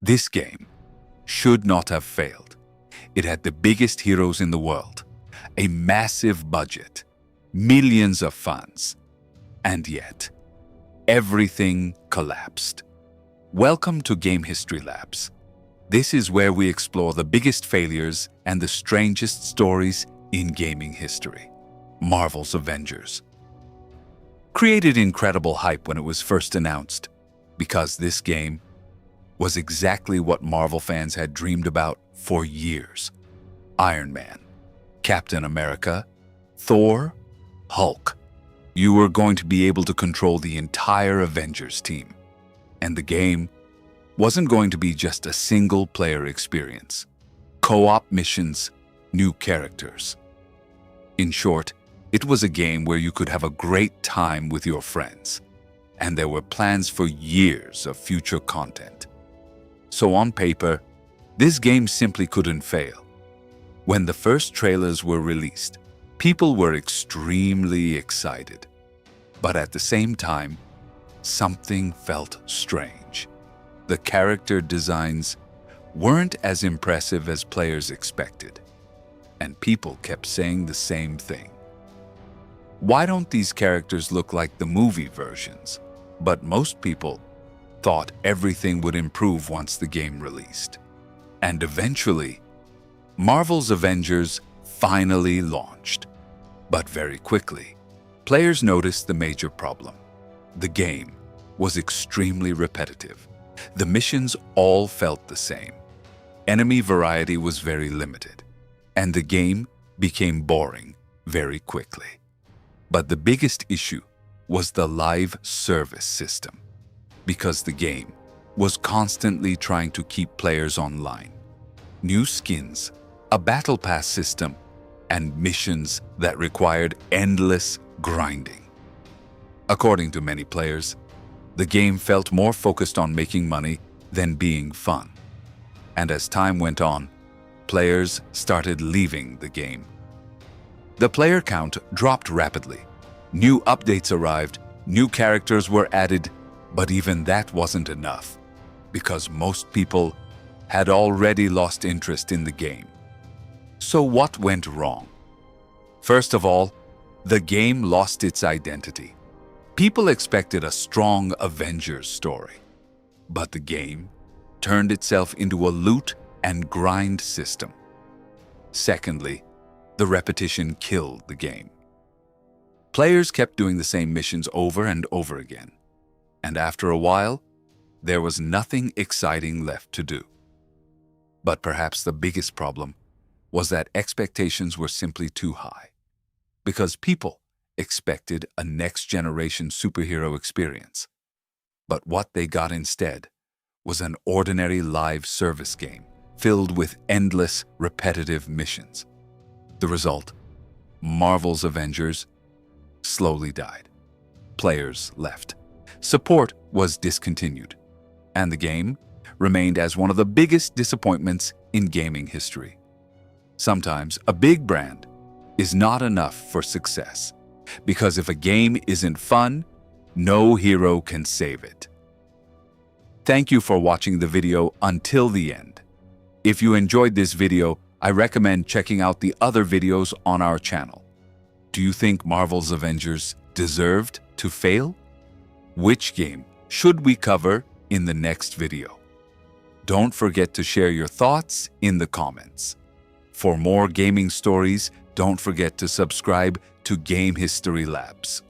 This game should not have failed. It had the biggest heroes in the world, a massive budget, millions of funds, and yet everything collapsed. Welcome to Game History Labs. This is where we explore the biggest failures and the strangest stories in gaming history. Marvel's Avengers created incredible hype when it was first announced, because this game was exactly what Marvel fans had dreamed about for years. Iron Man, Captain America, Thor, Hulk. You were going to be able to control the entire Avengers team. And the game wasn't going to be just a single-player experience. Co-op missions, new characters. In short, it was a game where you could have a great time with your friends. And there were plans for years of future content. So on paper, this game simply couldn't fail. When the first trailers were released, people were extremely excited. But at the same time, something felt strange. The character designs weren't as impressive as players expected, and people kept saying the same thing. Why don't these characters look like the movie versions? But most people thought everything would improve once the game released. And eventually, Marvel's Avengers finally launched. But very quickly, players noticed the major problem. The game was extremely repetitive. The missions all felt the same. Enemy variety was very limited, and the game became boring very quickly. But the biggest issue was the live service system, because the game was constantly trying to keep players online. New skins, a battle pass system, and missions that required endless grinding. According to many players, the game felt more focused on making money than being fun. And as time went on, players started leaving the game. The player count dropped rapidly. New updates arrived, new characters were added, but even that wasn't enough, because most people had already lost interest in the game. So what went wrong? First of all, the game lost its identity. People expected a strong Avengers story, but the game turned itself into a loot and grind system. Secondly, the repetition killed the game. Players kept doing the same missions over and over again, and after a while, there was nothing exciting left to do. But perhaps the biggest problem was that expectations were simply too high, because people expected a next-generation superhero experience. But what they got instead was an ordinary live service game filled with endless, repetitive missions. The result, Marvel's Avengers slowly died. Players left. Support was discontinued, and the game remained as one of the biggest disappointments in gaming history. Sometimes a big brand is not enough for success, because if a game isn't fun, no hero can save it. Thank you for watching the video until the end. If you enjoyed this video, I recommend checking out the other videos on our channel. Do you think Marvel's Avengers deserved to fail? Which game should we cover in the next video? Don't forget to share your thoughts in the comments. For more gaming stories, don't forget to subscribe to Game History Labs.